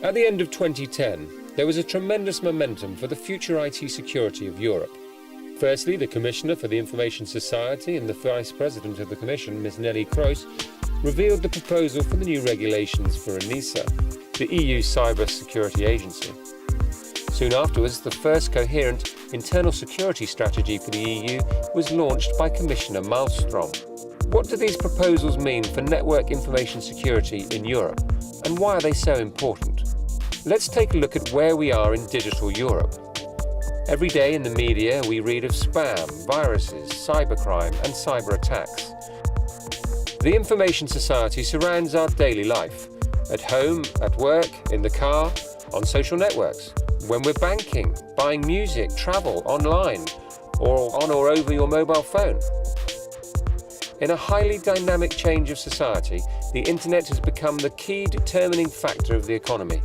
At the end of 2010, there was a tremendous momentum for the future IT security of Europe. Firstly, the Commissioner for the Information Society and the Vice President of the Commission, Ms. Neelie Kroes, revealed the proposal for the new regulations for ENISA, the EU Cyber Security Agency. Soon afterwards, the first coherent internal security strategy for the EU was launched by Commissioner Malmström. What do these proposals mean for network information security in Europe, and why are they so important? Let's take a look at where we are in digital Europe. Every day in the media we read of spam, viruses, cybercrime and cyber attacks. The information society surrounds our daily life, at home, at work, in the car, on social networks, when we're banking, buying music, travel, online, or on or over your mobile phone. In a highly dynamic change of society, the internet has become the key determining factor of the economy.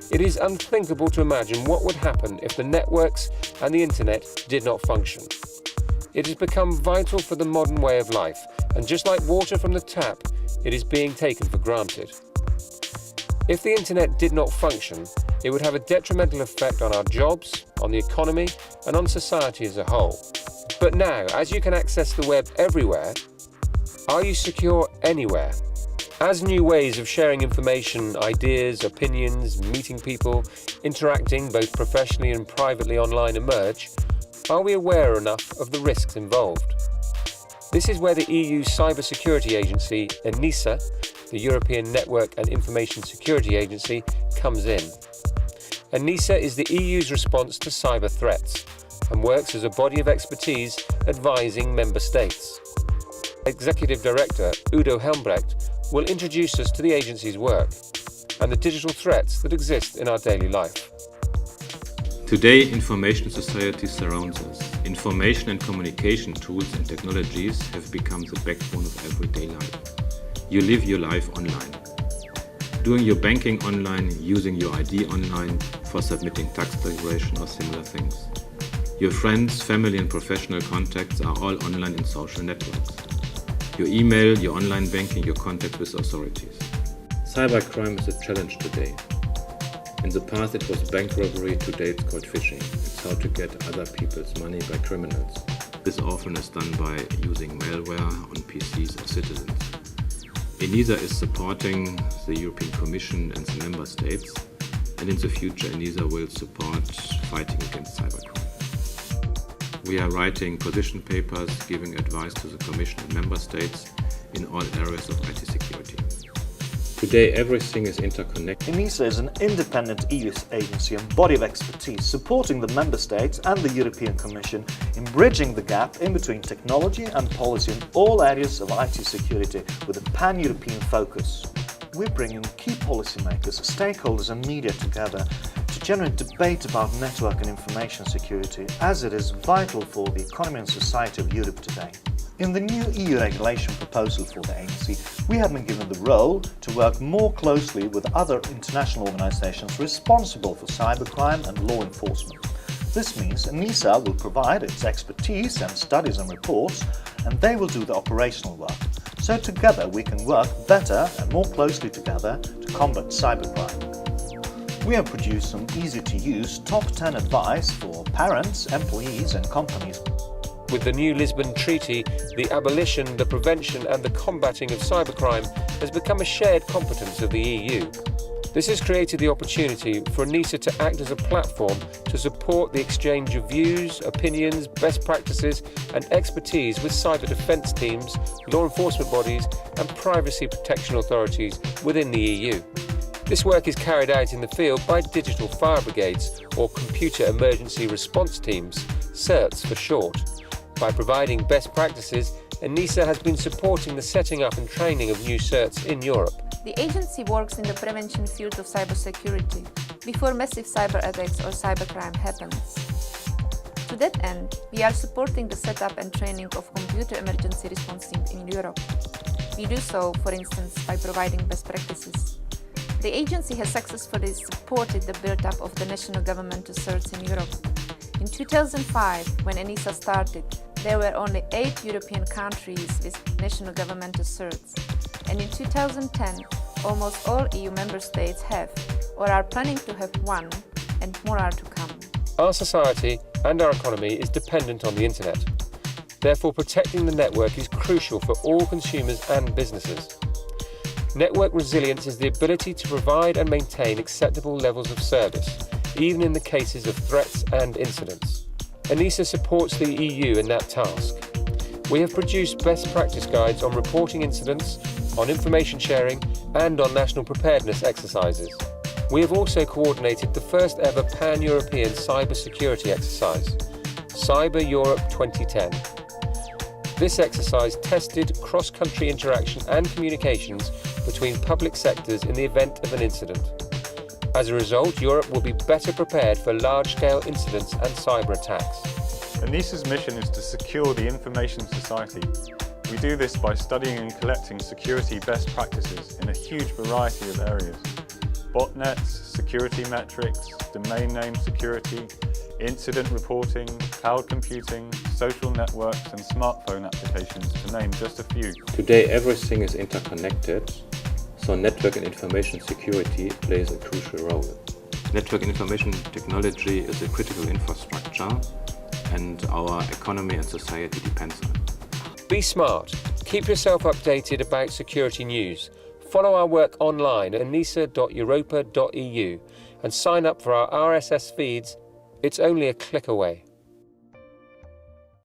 It is unthinkable to imagine what would happen if the networks and the internet did not function. It has become vital for the modern way of life, and just like water from the tap, it is being taken for granted. If the internet did not function, it would have a detrimental effect on our jobs, on the economy, and on society as a whole. But now, as you can access the web everywhere, are you secure anywhere? As new ways of sharing information, ideas, opinions, meeting people, interacting both professionally and privately online emerge, are we aware enough of the risks involved? This is where the EU Cybersecurity Agency, ENISA, the European Network and Information Security Agency, comes in. ENISA is the EU's response to cyber threats and works as a body of expertise advising member states. Executive Director Udo Helmbrecht will introduce us to the agency's work and the digital threats that exist in our daily life. Today, information society surrounds us. Information and communication tools and technologies have become the backbone of everyday life. You live your life online. Doing your banking online, using your ID online for submitting tax declaration or similar things. Your friends, family and professional contacts are all online in social networks. Your email, your online banking, your contact with authorities. Cybercrime is a challenge today. In the past it was bank robbery, today it's called phishing. It's how to get other people's money by criminals. This often is done by using malware on PCs of citizens. ENISA is supporting the European Commission and the member states, and in the future ENISA will support fighting against cybercrime. We are writing position papers, giving advice to the Commission and member states in all areas of IT security. Today everything is interconnected. ENISA is an independent EU agency and body of expertise supporting the Member States and the European Commission in bridging the gap in between technology and policy in all areas of IT security with a pan-European focus. We bring in key policymakers, stakeholders and media together to generate debate about network and information security, as it is vital for the economy and society of Europe today. In the new EU regulation proposal for the agency, we have been given the role to work more closely with other international organizations responsible for cybercrime and law enforcement. This means ENISA will provide its expertise and studies and reports, and they will do the operational work. So together we can work better and more closely together to combat cybercrime. We have produced some easy-to-use top 10 advice for parents, employees and companies. With the new Lisbon Treaty, the abolition, the prevention and the combating of cybercrime has become a shared competence of the EU. This has created the opportunity for ENISA to act as a platform to support the exchange of views, opinions, best practices and expertise with cyber defence teams, law enforcement bodies and privacy protection authorities within the EU. This work is carried out in the field by digital fire brigades or computer emergency response teams, CERTs for short. By providing best practices, ENISA has been supporting the setting up and training of new CERTs in Europe. The agency works in the prevention field of cybersecurity before massive cyber attacks or cybercrime happens. To that end, we are supporting the setup and training of computer emergency response teams in Europe. We do so, for instance, by providing best practices. The agency has successfully supported the build-up of the national governmental CERTs in Europe. In 2005, when ENISA started, there were only 8 European countries with national governmental CERTs, and in 2010 almost all EU member states have or are planning to have one, and more are to come. Our society and our economy is dependent on the internet. Therefore, protecting the network is crucial for all consumers and businesses. Network resilience is the ability to provide and maintain acceptable levels of service, even in the cases of threats and incidents. ENISA supports the EU in that task. We have produced best practice guides on reporting incidents, on information sharing, and on national preparedness exercises. We have also coordinated the first ever pan-European cybersecurity exercise, Cyber Europe 2010. This exercise tested cross-country interaction and communications between public sectors in the event of an incident. As a result, Europe will be better prepared for large-scale incidents and cyber attacks. ENISA's mission is to secure the information society. We do this by studying and collecting security best practices in a huge variety of areas. Botnets, security metrics, domain name security, incident reporting, cloud computing, social networks and smartphone applications, to name just a few. Today everything is interconnected, so network and information security plays a crucial role. Network and information technology is a critical infrastructure and our economy and society depends on it. Be smart. Keep yourself updated about security news. Follow our work online at enisa.europa.eu and sign up for our RSS feeds. It's only a click away.